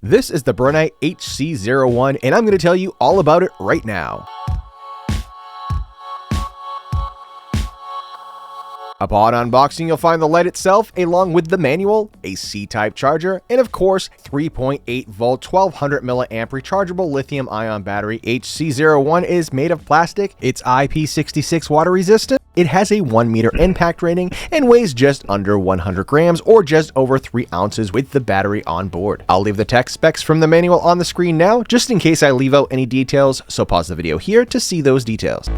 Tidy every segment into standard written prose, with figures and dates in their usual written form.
This is the Brinyte HC01, and I'm going to tell you all about it right now. Upon unboxing, you'll find the light itself, along with the manual, a C-type charger, and of course, 3.8 volt, 1200 milliamp rechargeable lithium-ion battery. HC01 is made of plastic, it's IP66 water resistant, it has a 1 meter impact rating, and weighs just under 100 grams, or just over 3 ounces with the battery on board. I'll leave the tech specs from the manual on the screen now, just in case I leave out any details, so pause the video here to see those details.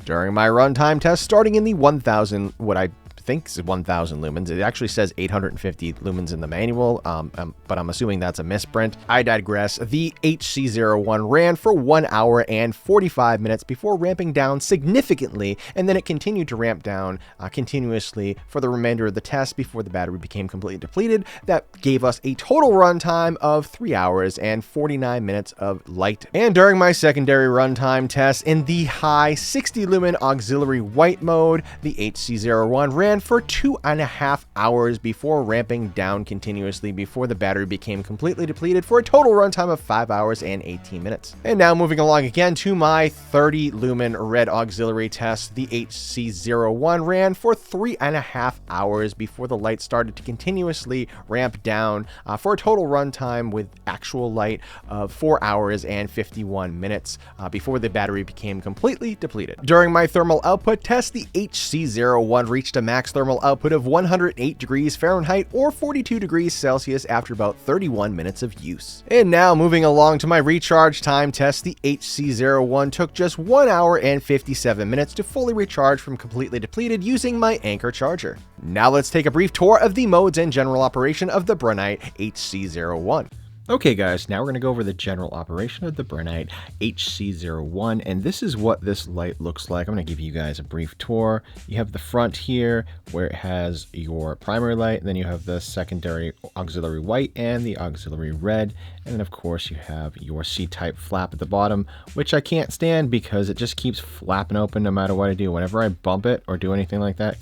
During my runtime test, starting in the 1000, what I think is 1000 lumens, it actually says 850 lumens in the manual, but I'm assuming that's a misprint. I digress. The HC01 ran for 1 hour and 45 minutes before ramping down significantly, and then it continued to ramp down continuously for the remainder of the test before the battery became completely depleted. That gave us a total runtime of 3 hours and 49 minutes of light. And during my secondary runtime test in the high 60 lumen auxiliary white mode, the HC01 ran for 2.5 hours before ramping down continuously before the battery became completely depleted for a total runtime of 5 hours and 18 minutes. And now moving along again to my 30 lumen red auxiliary test, the HC01 ran for 3.5 hours before the light started to continuously ramp down for a total runtime with actual light of 4 hours and 51 minutes before the battery became completely depleted. During my thermal output test, the HC01 reached a max thermal output of 108 degrees Fahrenheit or 42 degrees Celsius after about 31 minutes of use. And now moving along to my recharge time test, the HC01 took just 1 hour and 57 minutes to fully recharge from completely depleted using my Anchor charger. Now let's take a brief tour of the modes and general operation of the Brinyte HC01. Okay guys, now we're going to go over the general operation of the Brinyte HC01, and this is what this light looks like. I'm going to give you guys a brief tour. You have the front here where it has your primary light, and then you have the secondary auxiliary white and the auxiliary red, and then of course you have your C-type flap at the bottom, which I can't stand because it just keeps flapping open no matter what I do. Whenever I bump it or do anything like that,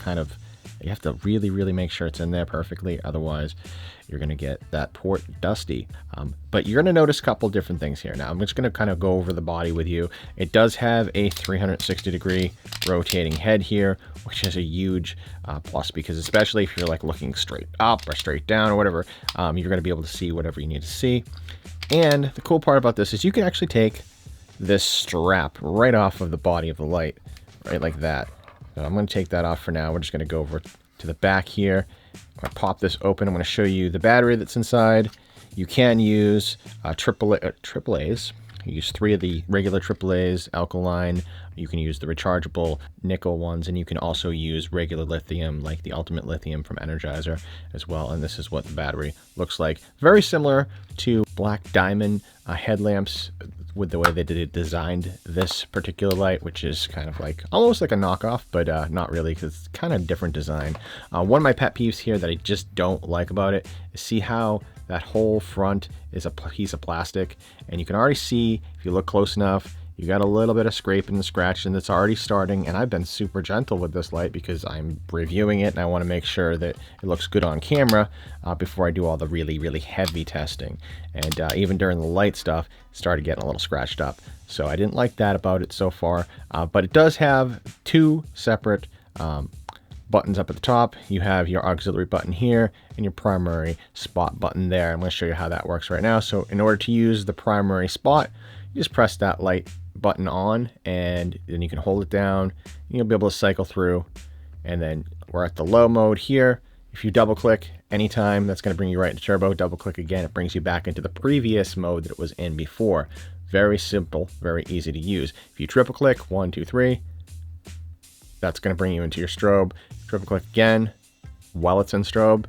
you have to really make sure it's in there perfectly, otherwise you're going to get that port dusty. But you're going to notice a couple different things here. Now I'm just going to kind of go over the body with you. It does have a 360 degree rotating head here, which is a huge plus, because especially if you're like looking straight up or straight down or whatever, you're going to be able to see whatever you need to see. And the cool part about this is you can actually take this strap right off of the body of the light, right like that. So I'm going to take that off for now. We're just going to go over to the back here. I'm going to pop this open. I'm going to show you the battery that's inside. You can use AAAs. You use 3 of the regular AAAs, alkaline. You can use the rechargeable nickel ones, and you can also use regular lithium, like the Ultimate Lithium from Energizer as well. And this is what the battery looks like. Very similar to Black Diamond headlamps with the way they designed this particular light, which is kind of like almost like a knockoff, but not really, because it's kind of different design. One of my pet peeves here that I just don't like about it is see how that whole front is a piece of plastic, and you can already see, if you look close enough, you got a little bit of scraping and scratching that's already starting. And I've been super gentle with this light because I'm reviewing it and I want to make sure that it looks good on camera before I do all the really heavy testing. And even during the light stuff, it started getting a little scratched up. So I didn't like that about it so far. But it does have 2 separate buttons up at the top. You have your auxiliary button here and your primary spot button there. I'm going to show you how that works right now. So in order to use the primary spot, you just press that light button on, and then you can hold it down. You'll be able to cycle through, and then we're at the low mode here. If you double click anytime, that's going to bring you right into turbo. Double click again, it brings you back into the previous mode that it was in before. Very simple, very easy to use. If you triple click 1 2 3, that's going to bring you into your strobe. Triple click again while it's in strobe,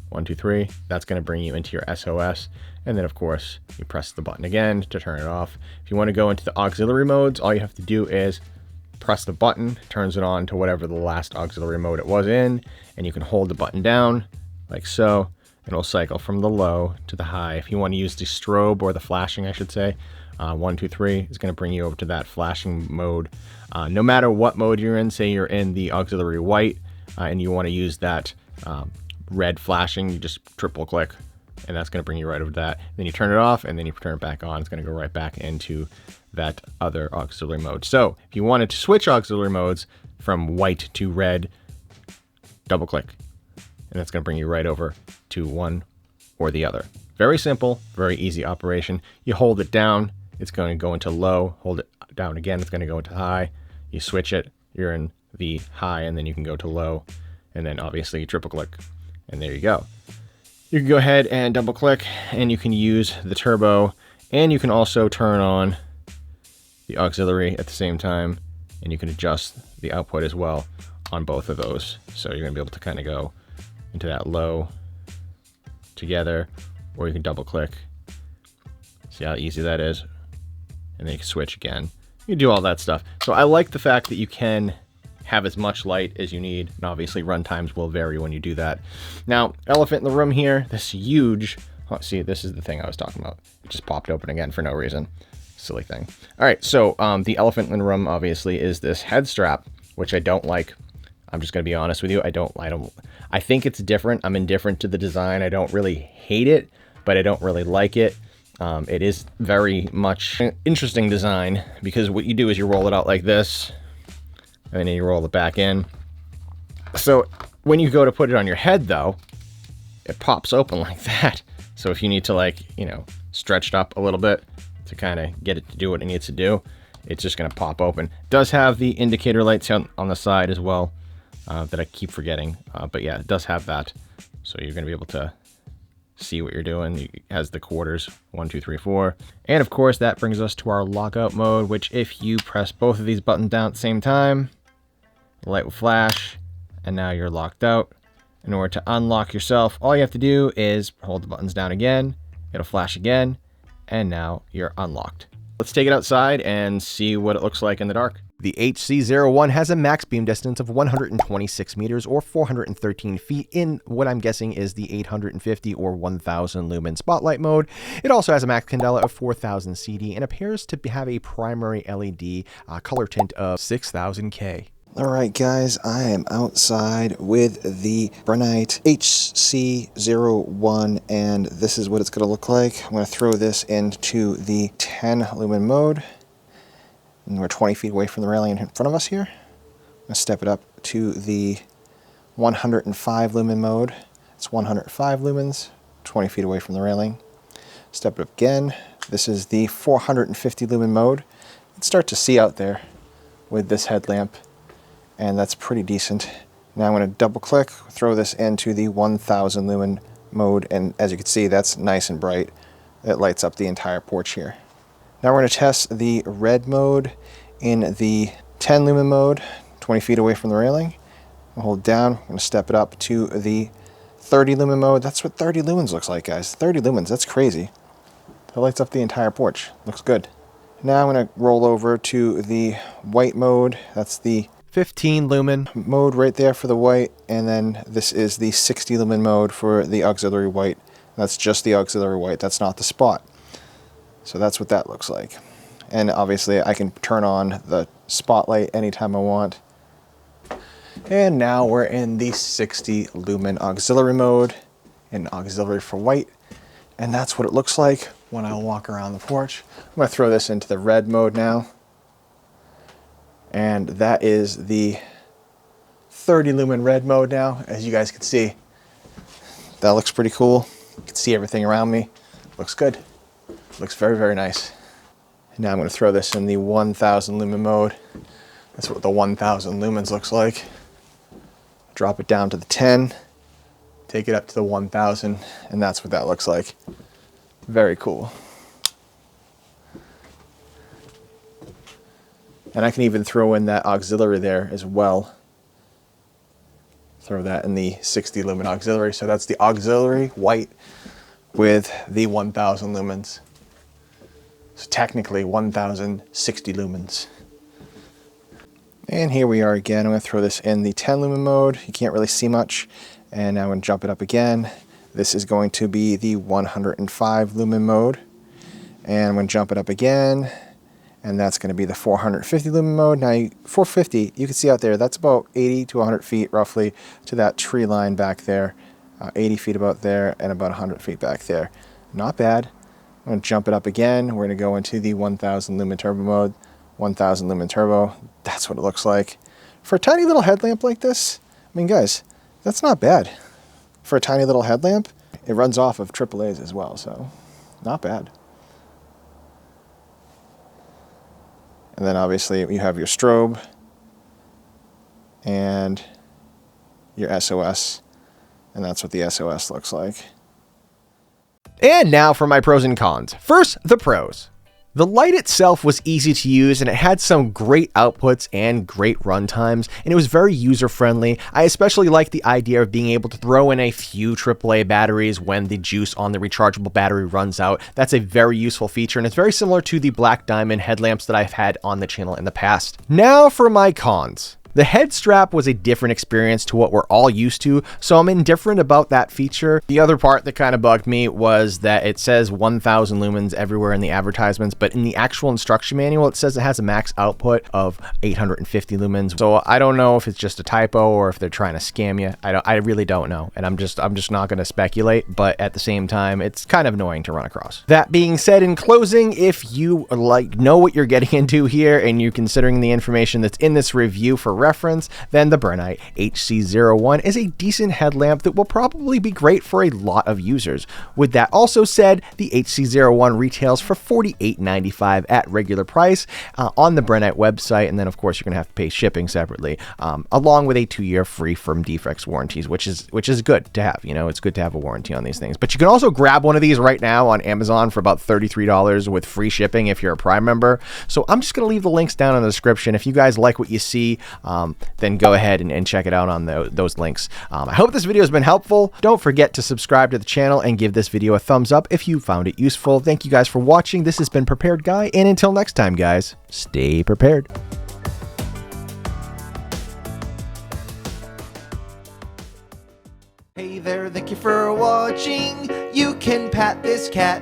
1 2 3, that's going to bring you into your SOS. And then of course you press the button again to turn it off. If you want to go into the auxiliary modes, all you have to do is press the button, turns it on to whatever the last auxiliary mode it was in, and you can hold the button down like so. It'll cycle from the low to the high. If you want to use the strobe, or the flashing I should say, 1 2 3 is going to bring you over to that flashing mode. No matter what mode you're in, say you're in the auxiliary white and you want to use that red flashing, you just triple click, and that's going to bring you right over to that. Then you turn it off, and then you turn it back on. It's going to go right back into that other auxiliary mode. So if you wanted to switch auxiliary modes from white to red, double click, and that's going to bring you right over to one or the other. Very simple, very easy operation. You hold it down, it's going to go into low. Hold it down again, it's going to go into high. You switch it, you're in the high, and then you can go to low, and then obviously you triple click, and there you go. You can go ahead and double click, and you can use the turbo, and you can also turn on the auxiliary at the same time, and you can adjust the output as well on both of those. So you're going to be able to kind of go into that low together, or you can double click. See how easy that is? And then you can switch again. You can do all that stuff. So I like the fact that you can have as much light as you need, and obviously run times will vary when you do that. Now, elephant in the room here, this huge, oh, see, this is the thing I was talking about. It just popped open again for no reason. Silly thing. All right, so the elephant in the room obviously is this head strap, which I don't like. I'm just gonna be honest with you. I think it's different. I'm indifferent to the design. I don't really hate it, but I don't really like it. It is very much an interesting design, because what you do is you roll it out like this, and then you roll it back in. So when you go to put it on your head though, it pops open like that. So if you need to, like, you know, stretch it up a little bit to kind of get it to do what it needs to do, it's just gonna pop open. It does have the indicator lights on the side as well, that I keep forgetting. But yeah, it does have that. So you're gonna be able to see what you're doing. It has the quarters, 1, 2, 3, 4. And of course that brings us to our lockout mode, which if you press both of these buttons down at the same time, the light will flash, and now you're locked out. In order to unlock yourself, all you have to do is hold the buttons down again, it'll flash again, and now you're unlocked. Let's take it outside and see what it looks like in the dark. The HC01 has a max beam distance of 126 meters or 413 feet in what I'm guessing is the 850 or 1000 lumen spotlight mode. It also has a max candela of 4000 CD and appears to have a primary LED color tint of 6000K. Alright guys, I am outside with the Brinyte HC01, and this is what it's going to look like. I'm going to throw this into the 10 lumen mode, and we're 20 feet away from the railing in front of us here. I'm going to step it up to the 105 lumen mode. It's 105 lumens, 20 feet away from the railing. Step it up again. This is the 450 lumen mode. You can start to see out there with this headlamp, and that's pretty decent. Now I'm going to double click, throw this into the 1000 lumen mode, and as you can see, that's nice and bright. It lights up the entire porch here. Now we're going to test the red mode in the 10 lumen mode, 20 feet away from the railing. I'll hold down, I'm going to step it up to the 30 lumen mode. That's what 30 lumens looks like, guys. 30 lumens, that's crazy. That lights up the entire porch. Looks good. Now I'm going to roll over to the white mode. That's the 15 lumen mode right there for the white, and then this is the 60 lumen mode for the auxiliary white. That's just the auxiliary white, that's not the spot. So that's what that looks like. And obviously I can turn on the spotlight anytime I want. And now we're in the 60 lumen auxiliary mode, in auxiliary for white, and that's what it looks like when I walk around the porch. I'm going to throw this into the red mode now. And that is the 30 lumen red mode now. As you guys can see, that looks pretty cool. You can see everything around me. Looks good. Looks very, very nice. And now I'm going to throw this in the 1000 lumen mode. That's what the 1000 lumens looks like. Drop it down to the 10, take it up to the 1000, and that's what that looks like. Very cool. And I can even throw in that auxiliary there as well. Throw that in the 60 lumen auxiliary. So that's the auxiliary white with the 1000 lumens. So technically 1060 lumens. And here we are again. I'm going to throw this in the 10 lumen mode. You can't really see much. And now I'm going to jump it up again. This is going to be the 105 lumen mode. And I'm going to jump it up again. And that's going to be the 450 lumen mode. Now, 450, you can see out there, that's about 80 to 100 feet roughly to that tree line back there. 80 feet about there, and about 100 feet back there. Not bad. I'm going to jump it up again. We're going to go into the 1000 lumen turbo mode. 1000 lumen turbo. That's what it looks like. For a tiny little headlamp like this, I mean, guys, that's not bad. For a tiny little headlamp, it runs off of AAA's as well, so not bad. And then obviously you have your strobe and your SOS, and that's what the SOS looks like. And now for my pros and cons. First, the pros. The light itself was easy to use, and it had some great outputs and great run times, and it was very user-friendly. I especially like the idea of being able to throw in a few AAA batteries when the juice on the rechargeable battery runs out. That's a very useful feature, and it's very similar to the Black Diamond headlamps that I've had on the channel in the past. Now for my cons. The head strap was a different experience to what we're all used to, so I'm indifferent about that feature. The other part that kind of bugged me was that it says 1000 lumens everywhere in the advertisements, but in the actual instruction manual, it says it has a max output of 850 lumens. So I don't know if it's just a typo or if they're trying to scam you. I really don't know, and I'm just not going to speculate, but at the same time, it's kind of annoying to run across. That being said, in closing, if you know what you're getting into here and you're considering the information that's in this review for reference, then the Brinyte HC01 is a decent headlamp that will probably be great for a lot of users. With that also said, the HC01 retails for $48.95 at regular price on the Brinyte website, and then of course you're going to have to pay shipping separately, along with a 2-year free from defects warranties, which is good to have. You know, it's good to have a warranty on these things. But you can also grab one of these right now on Amazon for about $33 with free shipping if you're a Prime member. So I'm just going to leave the links down in the description. If you guys like what you see, then go ahead and check it out on those links. I hope this video has been helpful. Don't forget to subscribe to the channel and give this video a thumbs up if you found it useful. Thank you guys for watching. This has been Prepared Guy, and until next time, guys, stay prepared. Hey there, thank you for watching. You can pat this cat.